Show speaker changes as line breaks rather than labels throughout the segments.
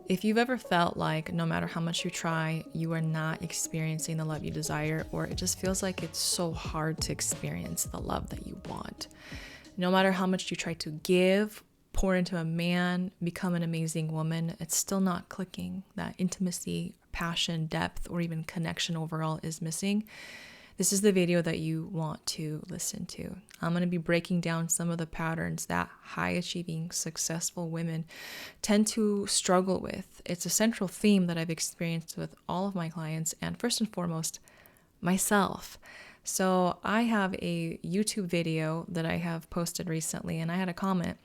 If you've ever felt like no matter how much you try, you are not experiencing the love you desire, or it just feels like it's so hard to experience the love that you want. No matter how much you try to give, pour into a man, become an amazing woman, it's still not clicking. That intimacy, passion, depth, or even connection overall is missing. This is the video that you want to listen to. I'm going to be breaking down some of the patterns that high achieving, successful women tend to struggle with. It's a central theme that I've experienced with all of my clients, and first and foremost, myself. So I have a YouTube video that I have posted recently, and I had a comment,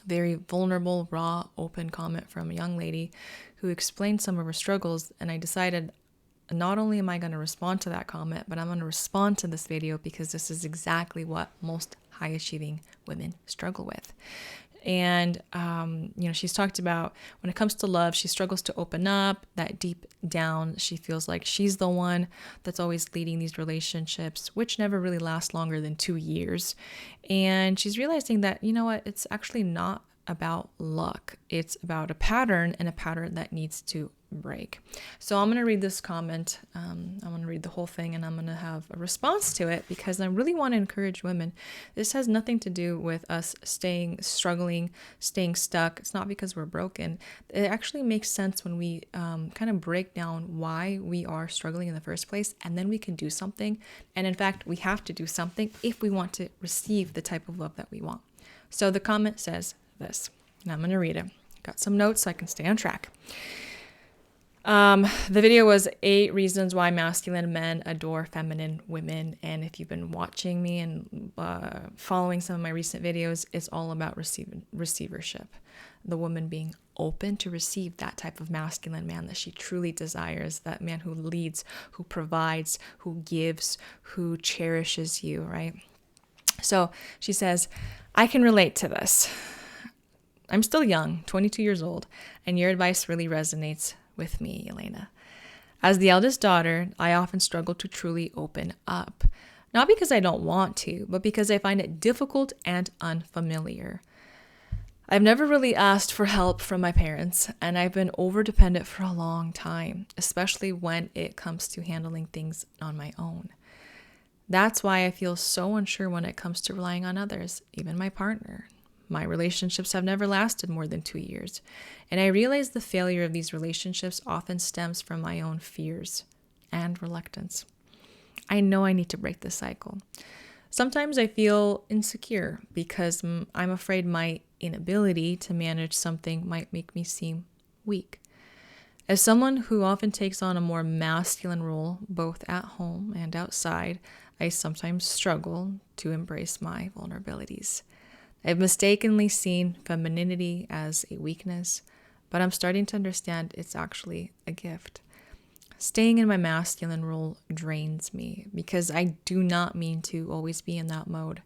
very vulnerable, raw, open comment from a young lady who explained some of her struggles, and I decided not only am I going to respond to that comment, but I'm going to respond to this video because this is exactly what most high achieving women struggle with. And, she's talked about when it comes to love, she struggles to open up. That deep down, she feels like she's the one that's always leading these relationships, which never really last longer than 2 years. And she's realizing that, you know what, it's actually not about luck. It's about a pattern, and a pattern that needs to break. So I'm going to read this comment. I'm going to read the whole thing, and I'm going to have a response to it because I really want to encourage women. This has nothing to do with us struggling, staying stuck. It's not because we're broken. It actually makes sense when we kind of break down why we are struggling in the first place, and then we can do something. And in fact, we have to do something if we want to receive the type of love that we want. So the comment says this, and I'm going to read it. Got some notes so I can stay on track. The video was 8 reasons why masculine men adore feminine women. And if you've been watching me and following some of my recent videos, it's all about receivership. The woman being open to receive that type of masculine man that she truly desires, that man who leads, who provides, who gives, who cherishes you, right? So she says, I can relate to this. I'm still young, 22 years old, and your advice really resonates with me, Elena. As the eldest daughter, I often struggle to truly open up. Not because I don't want to, but because I find it difficult and unfamiliar. I've never really asked for help from my parents, and I've been over-dependent for a long time, especially when it comes to handling things on my own. That's why I feel so unsure when it comes to relying on others, even my partner. My relationships have never lasted more than 2 years, and I realize the failure of these relationships often stems from my own fears and reluctance. I know I need to break this cycle. Sometimes I feel insecure because I'm afraid my inability to manage something might make me seem weak. As someone who often takes on a more masculine role, both at home and outside, I sometimes struggle to embrace my vulnerabilities. I've mistakenly seen femininity as a weakness, but I'm starting to understand it's actually a gift. Staying in my masculine role drains me because I do not mean to always be in that mode.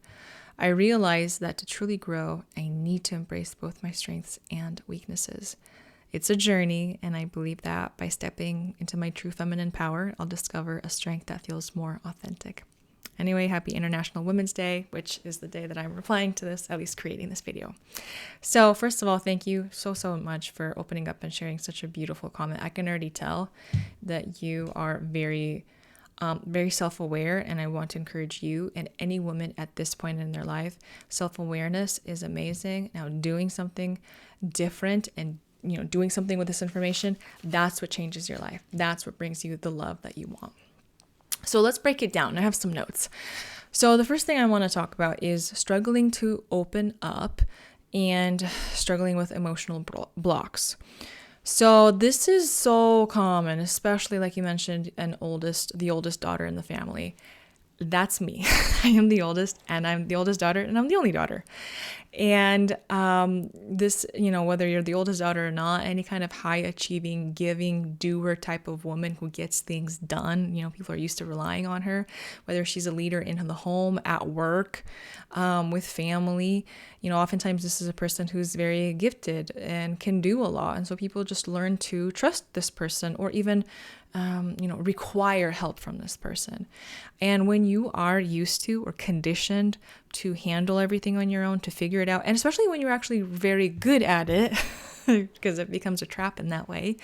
I realize that to truly grow, I need to embrace both my strengths and weaknesses. It's a journey, and I believe that by stepping into my true feminine power, I'll discover a strength that feels more authentic. Anyway, happy International Women's Day, which is the day that I'm replying to this, at least creating this video. So first of all, thank you so much for opening up and sharing such a beautiful comment. I can already tell that you are very self-aware, and I want to encourage you and any woman at this point in their life. Self-awareness is amazing. Now, doing something different and doing something with this information, that's what changes your life. That's what brings you the love that you want. So let's break it down. I have some notes. So the first thing I want to talk about is struggling to open up and struggling with emotional blocks. So this is so common, especially like you mentioned, the oldest daughter in the family. That's me. I am the oldest, and I'm the oldest daughter, and I'm the only daughter. And this, whether you're the oldest daughter or not, any kind of high achieving, giving, doer type of woman who gets things done, people are used to relying on her, whether she's a leader in the home, at work, with family. Oftentimes this is a person who's very gifted and can do a lot. And so people just learn to trust this person, or even require help from this person. And when you are used to or conditioned to handle everything on your own, to figure it out, and especially when you're actually very good at it, because it becomes a trap in that way.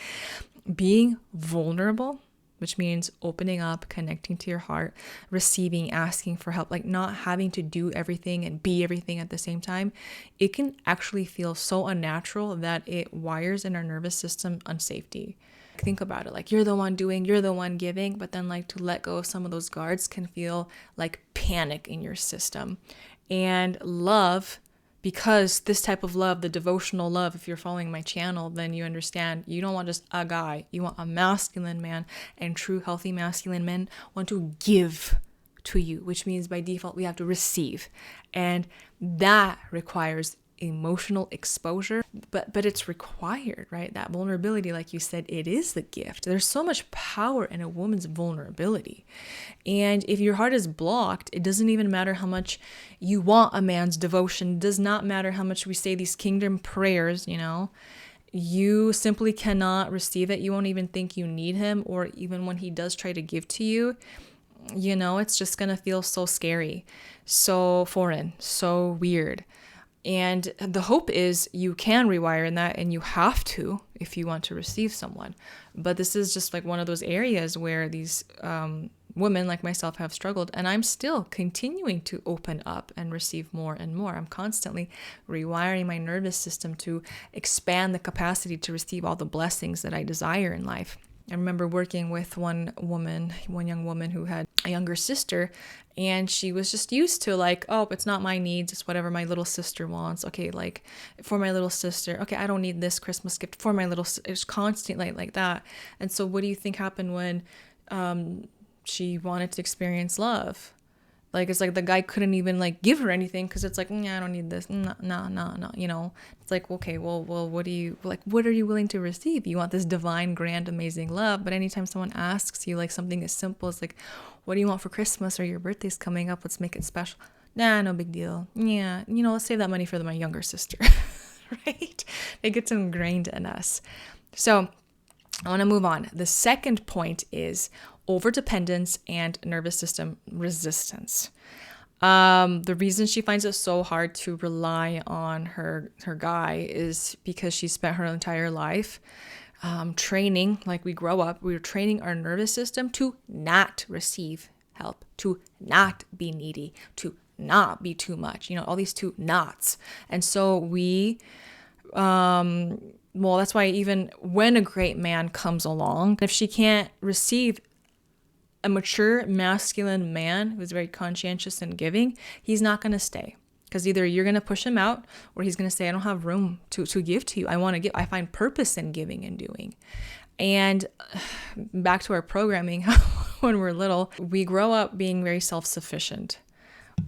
Being vulnerable, which means opening up, connecting to your heart, receiving, asking for help, like not having to do everything and be everything at the same time, it can actually feel so unnatural that it wires in our nervous system unsafety. Think about it, like you're the one doing, you're the one giving, but then like to let go of some of those guards can feel like panic in your system. And love, because this type of love, the devotional love, if you're following my channel, then you understand you don't want just a guy, you want a masculine man, and true healthy masculine men want to give to you, which means by default we have to receive. And that requires emotional exposure, but it's required, right? That vulnerability, like you said, it is the gift. There's so much power in a woman's vulnerability. And if your heart is blocked, it doesn't even matter how much you want a man's devotion. It does not matter how much we say these kingdom prayers, you simply cannot receive it. You won't even think you need him, or even when he does try to give to you, it's just gonna feel so scary, so foreign, so weird. And the hope is you can rewire in that, and you have to if you want to receive someone. But this is just like one of those areas where these women like myself have struggled, and I'm still continuing to open up and receive more and more. I'm constantly rewiring my nervous system to expand the capacity to receive all the blessings that I desire in life. I remember working with one young woman who had a younger sister, and she was just used to like, oh, it's not my needs, it's whatever my little sister wants. Okay, like for my little sister, okay, I don't need this Christmas gift for my little, it's constantly like that. And so what do you think happened when she wanted to experience love? Like, it's like the guy couldn't even like give her anything because it's like, I don't need this. No. It's like, okay, well, what are you willing to receive? You want this divine, grand, amazing love. But anytime someone asks you like something as simple as like, what do you want for Christmas, or your birthday's coming up, let's make it special. Nah, no big deal. Yeah, let's save that money for my younger sister, right? It gets ingrained in us. So I want to move on. The second point is overdependence and nervous system resistance. The reason she finds it so hard to rely on her guy is because she spent her entire life training, like we grow up, we're training our nervous system to not receive help, to not be needy, to not be too much, all these two nots. And so that's why even when a great man comes along, if she can't receive a mature masculine man who's very conscientious and giving, he's not going to stay, because either you're going to push him out, or he's going to say, I don't have room to give to you. I want to give. I find purpose in giving and doing. And back to our programming, when we're little, we grow up being very self-sufficient.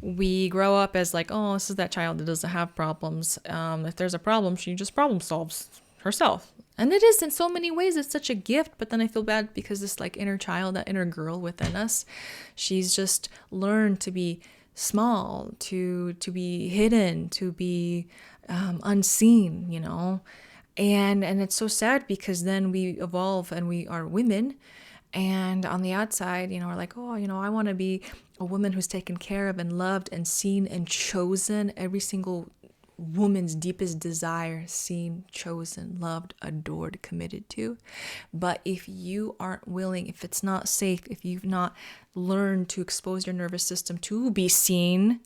We grow up as like, oh, this is that child that doesn't have problems. If there's a problem, she just problem solves herself. And it is in so many ways, it's such a gift. But then I feel bad because this like inner child, that inner girl within us, she's just learned to be small, to be hidden, to be unseen, and it's so sad, because then we evolve and we are women, and on the outside, we're like, oh, I want to be a woman who's taken care of and loved and seen and chosen. Every single woman's deepest desire, seen, chosen, loved, adored, committed to. But if you aren't willing, if it's not safe, if you've not learned to expose your nervous system to be seen,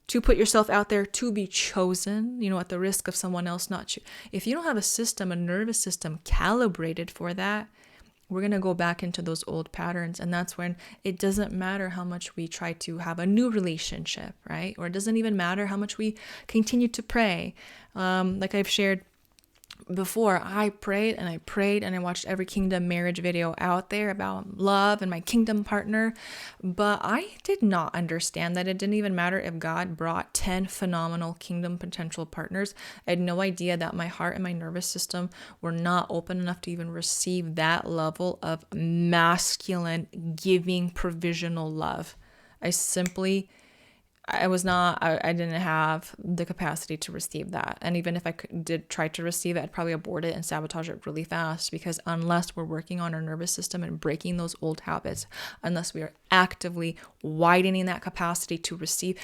to put yourself out there, to be chosen, at the risk of someone else not if you don't have a nervous system calibrated for that, we're going to go back into those old patterns. And that's when it doesn't matter how much we try to have a new relationship, right? Or it doesn't even matter how much we continue to pray. Like I've shared before, I prayed and I watched every kingdom marriage video out there about love and my kingdom partner. But I did not understand that it didn't even matter if God brought 10 phenomenal kingdom potential partners. I had no idea that my heart and my nervous system were not open enough to even receive that level of masculine, giving, provisional love. I didn't have the capacity to receive that. And even if I did try to receive it, I'd probably abort it and sabotage it really fast, because unless we're working on our nervous system and breaking those old habits, unless we are actively widening that capacity to receive,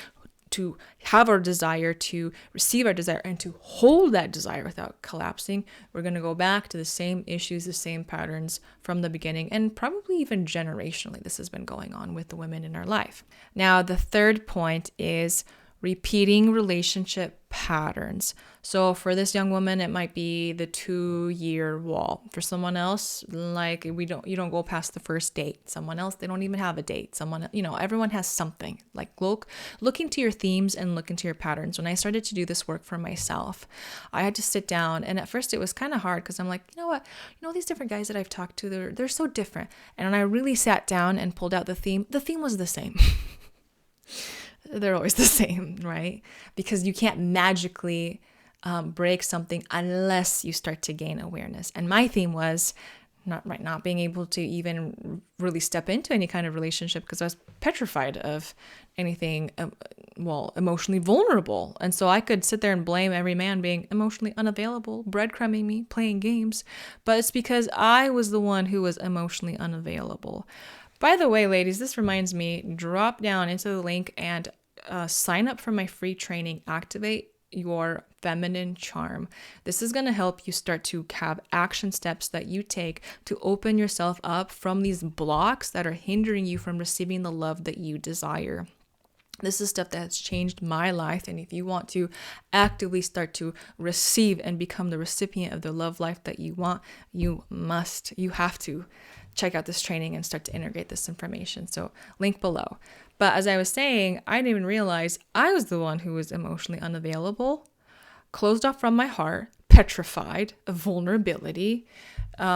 to have our desire, to receive our desire, and to hold that desire without collapsing, we're going to go back to the same issues, the same patterns from the beginning, and probably even generationally this has been going on with the women in our life. Now, the third point is repeating relationship patterns. So for this young woman, it might be the 2-year wall. For someone else, like you don't go past the first date. Someone else, they don't even have a date. Someone, everyone has something. Like look into your themes and look into your patterns. When I started to do this work for myself, I had to sit down, and at first it was kind of hard because I'm like, you know what? These different guys that I've talked to, they're so different. And when I really sat down and pulled out the theme was the same. They're always the same, right? Because you can't magically break something unless you start to gain awareness. And my theme was not being able to even really step into any kind of relationship because I was petrified of anything, emotionally vulnerable. And so I could sit there and blame every man being emotionally unavailable, breadcrumbing me, playing games. But it's because I was the one who was emotionally unavailable. By the way, ladies, this reminds me, drop down into the link and sign up for my free training, Activate Your Feminine Charm. This is going to help you start to have action steps that you take to open yourself up from these blocks that are hindering you from receiving the love that you desire. This is stuff that has changed my life. And if you want to actively start to receive and become the recipient of the love life that you want, you have to check out this training and start to integrate this information. So link below. But as I was saying, I didn't even realize I was the one who was emotionally unavailable, closed off from my heart, petrified of vulnerability,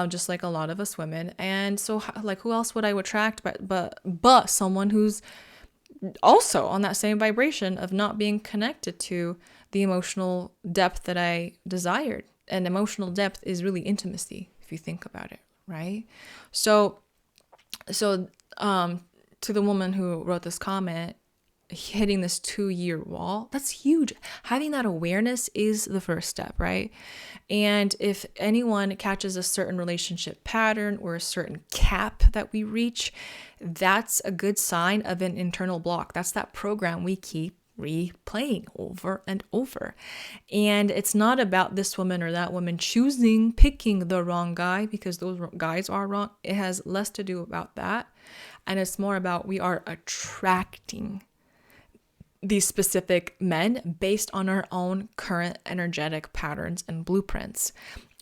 just like a lot of us women. And so like who else would I attract but someone who's also on that same vibration of not being connected to the emotional depth that I desired. And emotional depth is really intimacy, if you think about it, right? So to the woman who wrote this comment, hitting this 2-year wall, that's huge. Having that awareness is the first step, right? And if anyone catches a certain relationship pattern or a certain cap that we reach, that's a good sign of an internal block. That's that program we keep replaying over and over. And it's not about this woman or that woman picking the wrong guy because those guys are wrong. It has less to do about that. And it's more about we are attracting these specific men based on our own current energetic patterns and blueprints.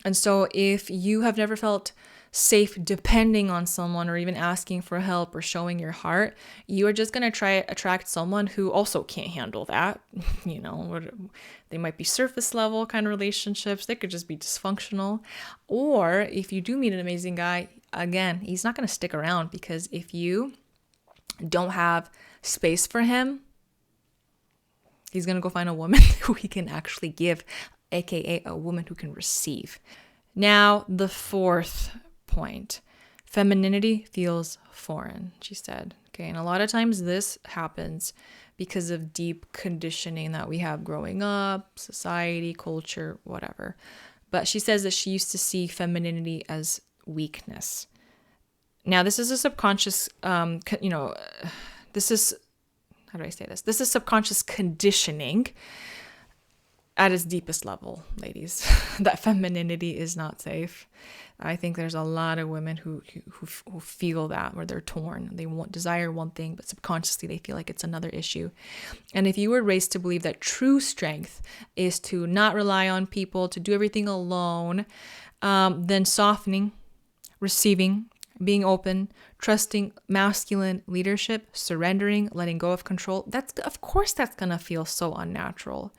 And so if you have never felt safe depending on someone or even asking for help or showing your heart, you are just going to try to attract someone who also can't handle that. They might be surface level kind of relationships. They could just be dysfunctional. Or if you do meet an amazing guy, again, he's not going to stick around because if you don't have space for him, he's going to go find a woman who he can actually give, aka a woman who can receive. Now, the fourth point, femininity feels foreign, she said. Okay, and a lot of times this happens because of deep conditioning that we have growing up, society, culture, whatever. But she says that she used to see femininity as weakness. Now, this is a subconscious, this is subconscious conditioning at its deepest level, ladies, that femininity is not safe. I think there's a lot of women who feel that, where they're torn. They desire one thing, but subconsciously they feel like it's another issue. And if you were raised to believe that true strength is to not rely on people, to do everything alone, then softening, receiving, being open, trusting masculine leadership, surrendering, letting go of control, that's going to feel so unnatural.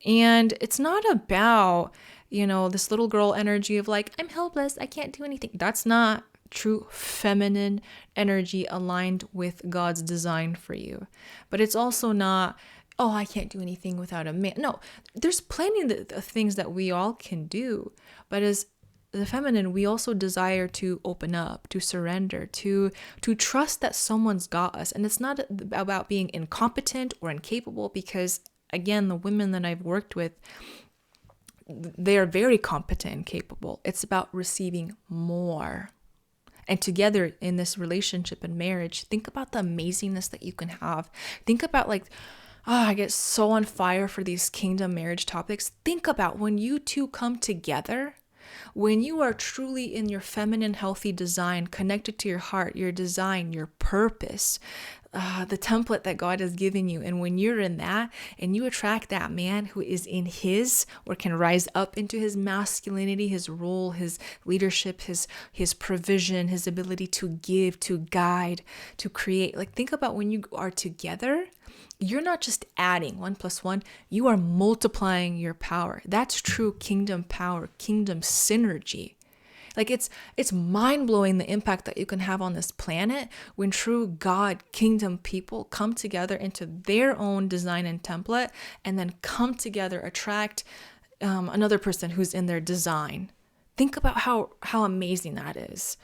And it's not about, this little girl energy of like, I'm helpless, I can't do anything. That's not true feminine energy aligned with God's design for you. But it's also not, oh, I can't do anything without a man. No, there's plenty of things that we all can do. But as the feminine, we also desire to open up, to surrender, to trust that someone's got us. And it's not about being incompetent or incapable, because again, the women that I've worked with, they are very competent and capable. It's about receiving more. And together in this relationship and marriage, think about the amazingness that you can have. Think about I get so on fire for these kingdom marriage topics. Think about when you two come together, when you are truly in your feminine, healthy design, connected to your heart, your design, your purpose, the template that God has given you. And when you're in that and you attract that man who is in his, or can rise up into his masculinity, his role, his leadership, his provision, his ability to give, to guide, to create. Like, think about when you are together, you're not just adding 1 + 1, you are multiplying your power. That's true kingdom power, kingdom synergy. Like, it's mind-blowing the impact that you can have on this planet when true God kingdom people come together into their own design and template, and then come together, attract another person who's in their design. Think about how amazing that is.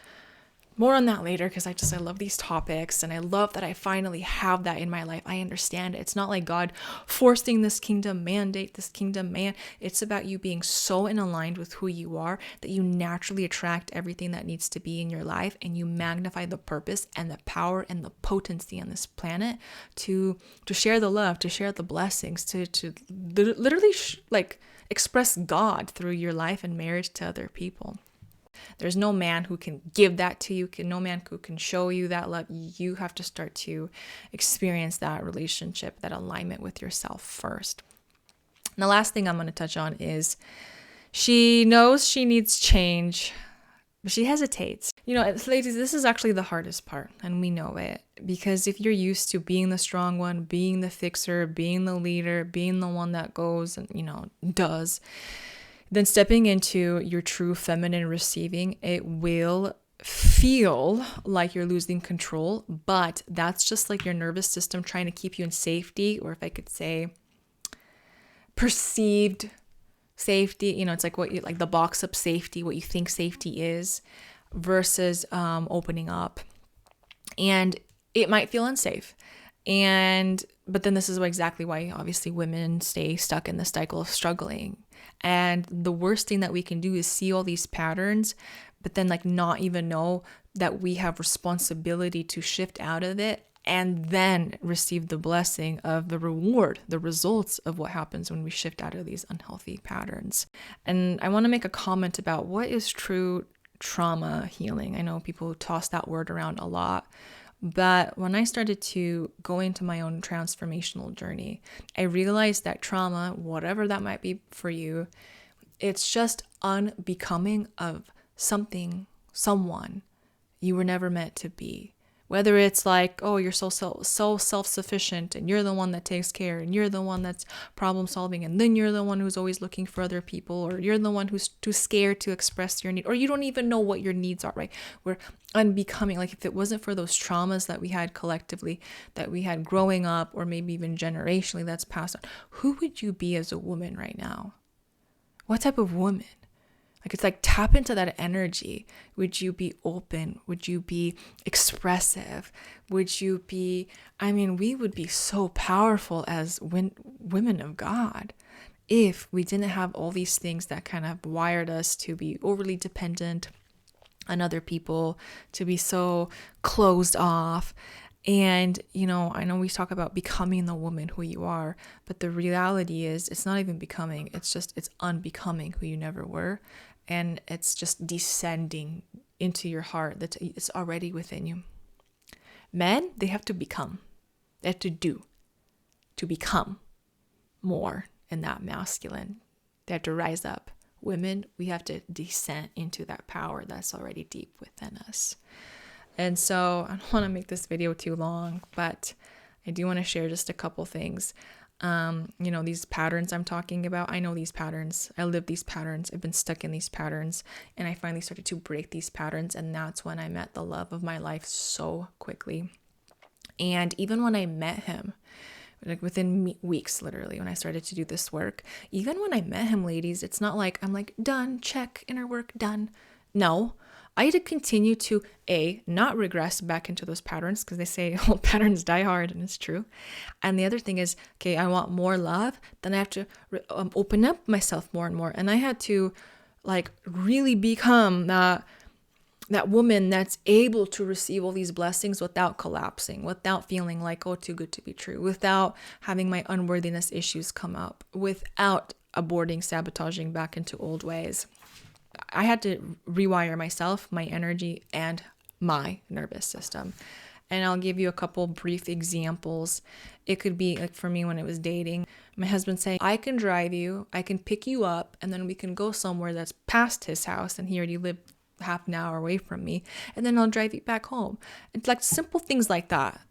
More on that later, because I love these topics, and I love that I finally have that in my life. I understand it. It's not like God forcing this kingdom mandate, this kingdom man. It's about you being so in aligned with who you are that you naturally attract everything that needs to be in your life, and you magnify the purpose and the power and the potency on this planet to share the love, to share the blessings, to literally express God through your life and marriage to other people. There's no man who can give that to you, no man who can show you that love. You have to start to experience that relationship, that alignment with yourself first. And the last thing I'm going to touch on is she knows she needs change, but she hesitates. Ladies, this is actually the hardest part, and we know it, because if you're used to being the strong one, being the fixer, being the leader, being the one that goes and, does, then stepping into your true feminine receiving, it will feel like you're losing control, but that's just like your nervous system trying to keep you in safety, or if I could say perceived safety. It's like like the box up safety, what you think safety is, versus opening up. And it might feel unsafe. But then this is exactly why obviously women stay stuck in the cycle of struggling. And the worst thing that we can do is see all these patterns, but then not even know that we have responsibility to shift out of it, and then receive the blessing of the reward, the results of what happens when we shift out of these unhealthy patterns. And I want to make a comment about what is true trauma healing. I know people toss that word around a lot. But when I started to go into my own transformational journey, I realized that trauma, whatever that might be for you, it's just unbecoming of someone you were never meant to be. Whether it's like, oh, you're so self-sufficient, and you're the one that takes care, and you're the one that's problem solving, and then you're the one who's always looking for other people, or you're the one who's too scared to express your need, or you don't even know what your needs are, right? We're unbecoming. Like, if it wasn't for those traumas that we had collectively, that we had growing up, or maybe even generationally that's passed on, who would you be as a woman right now? What type of woman? It's like, tap into that energy. Would you be open? Would you be expressive? Would you be, we would be so powerful as women of God if we didn't have all these things that kind of wired us to be overly dependent on other people, to be so closed off. And, I know we talk about becoming the woman who you are, but the reality is it's not even becoming. It's unbecoming who you never were. And it's just descending into your heart. It's already within you. Men, they have to become. They have to do. To become more in that masculine. They have to rise up. Women, we have to descend into that power that's already deep within us. And so I don't want to make this video too long, but I do want to share just a couple things. These patterns I'm talking about, I know these patterns. I live these patterns. I've been stuck in these patterns, and I finally started to break these patterns. And that's when I met the love of my life so quickly. And even when I met him, within weeks, literally, when I started to do this work, even when I met him, ladies, it's not like I'm like, done, check, inner work, done. No, I had to continue to not regress back into those patterns, because they say all patterns die hard, and it's true. And the other thing is, okay, I want more love, then I have to open up myself more and more. And I had to really become that that woman that's able to receive all these blessings without collapsing, without feeling like, oh, too good to be true, without having my unworthiness issues come up, without aborting, sabotaging back into old ways. I had to rewire myself, my energy, and my nervous system. And I'll give you a couple brief examples. It could be like for me when it was dating, my husband saying, I can drive you, I can pick you up, and then we can go somewhere that's past his house, and he already lived half an hour away from me, and then I'll drive you back home. It's like simple things like that.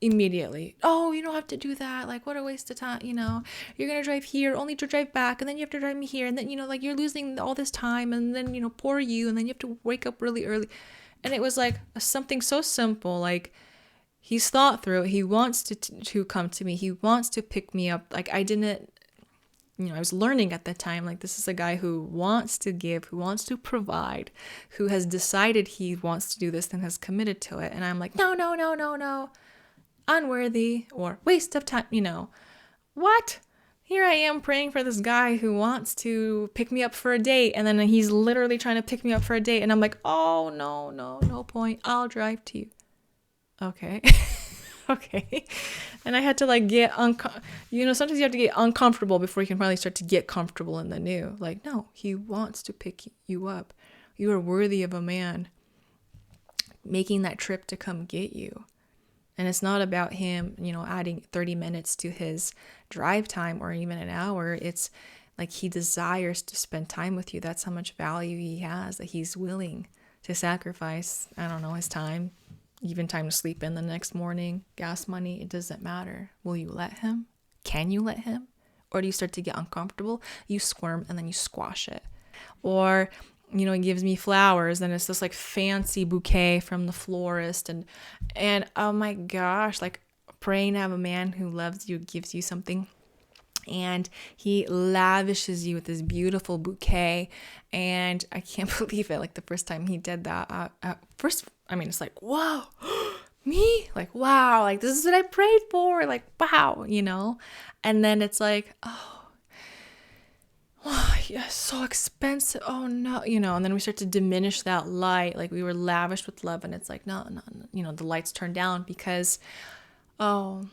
Immediately, oh, you don't have to do that, like what a waste of time, you're gonna drive here only to drive back, and then you have to drive me here, and then like you're losing all this time, and then poor you, and then you have to wake up really early. And it was like something so simple, like he's thought through it. He wants to come to me, he wants to pick me up. Like I didn't, I was learning at the time, like this is a guy who wants to give, who wants to provide, who has decided he wants to do this and has committed to it. And I'm like, no, unworthy or waste of time, what? Here I am praying for this guy who wants to pick me up for a date, and then he's literally trying to pick me up for a date, and I'm like, oh, no point. I'll drive to you. Okay. Okay. And I had to like get, sometimes you have to get uncomfortable before you can finally start to get comfortable in the new. Like, no, he wants to pick you up. You are worthy of a man making that trip to come get you. And it's not about him, adding 30 minutes to his drive time or even an hour. It's like he desires to spend time with you. That's how much value he has, that he's willing to sacrifice, his time, even time to sleep in the next morning, gas money. It doesn't matter. Will you let him? Can you let him? Or do you start to get uncomfortable? You squirm and then you squash it. Or he gives me flowers, and it's this like fancy bouquet from the florist, and oh my gosh, like praying to have a man who loves you, gives you something, and he lavishes you with this beautiful bouquet. And I can't believe it. Like the first time he did that, it's like, whoa, me? Like, wow, like this is what I prayed for. Like, wow, and then it's like, oh, yeah, so expensive. Oh no, and then we start to diminish that light. Like we were lavished with love, and it's like, no, the lights turn down because, oh,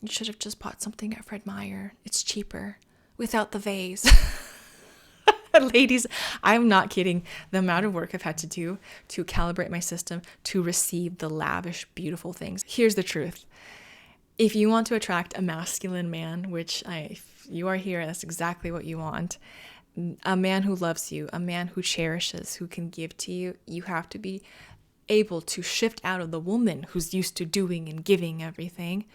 you should have just bought something at Fred Meyer. It's cheaper without the vase. Ladies, I'm not kidding. The amount of work I've had to do to calibrate my system to receive the lavish, beautiful things. Here's the truth. If you want to attract a masculine man, which if you are here, that's exactly what you want. A man who loves you, a man who cherishes, who can give to you, you have to be able to shift out of the woman who's used to doing and giving everything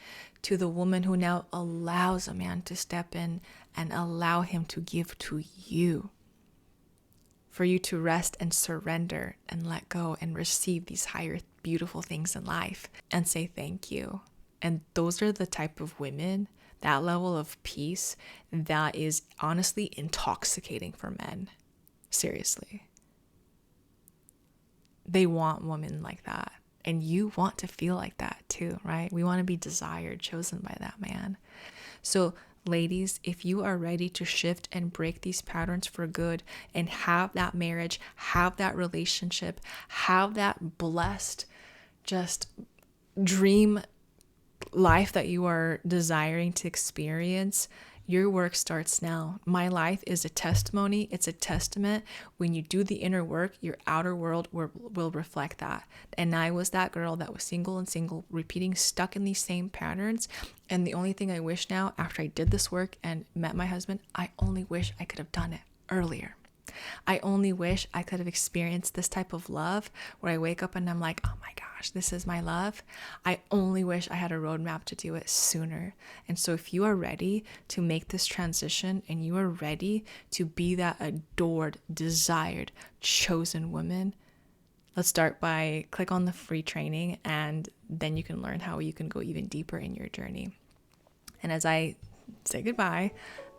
to the woman who now allows a man to step in and allow him to give to you. For you to rest and surrender and let go and receive these higher, beautiful things in life and say thank you. And those are the type of women, that level of peace, that is honestly intoxicating for men. Seriously. They want women like that. And you want to feel like that too, right? We want to be desired, chosen by that man. So ladies, if you are ready to shift and break these patterns for good and have that marriage, have that relationship, have that blessed, just dream life that you are desiring to experience, your work starts now. My life is a testimony. It's a testament. When you do the inner work, your outer world will reflect that. And I was that girl that was single, repeating, stuck in these same patterns. And the only thing I wish now, after I did this work and met my husband, I only wish I could have done it earlier. I only wish I could have experienced this type of love where I wake up and I'm like, oh my gosh, this is my love. I only wish I had a roadmap to do it sooner. And so if you are ready to make this transition and you are ready to be that adored, desired, chosen woman, let's start by click on the free training, and then you can learn how you can go even deeper in your journey. And as I say goodbye,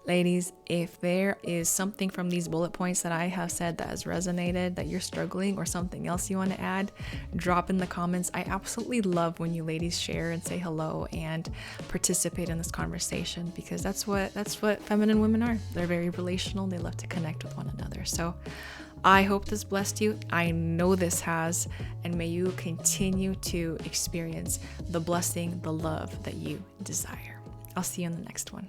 ladies, if there is something from these bullet points that I have said that has resonated, that you're struggling, or something else you want to add, drop in the comments. I absolutely love when you ladies share and say hello and participate in this conversation, because that's what feminine women are. They're very relational. They love to connect with one another. So I hope this blessed you. I know this has, and may you continue to experience the blessing, the love that you desire. I'll see you in the next one.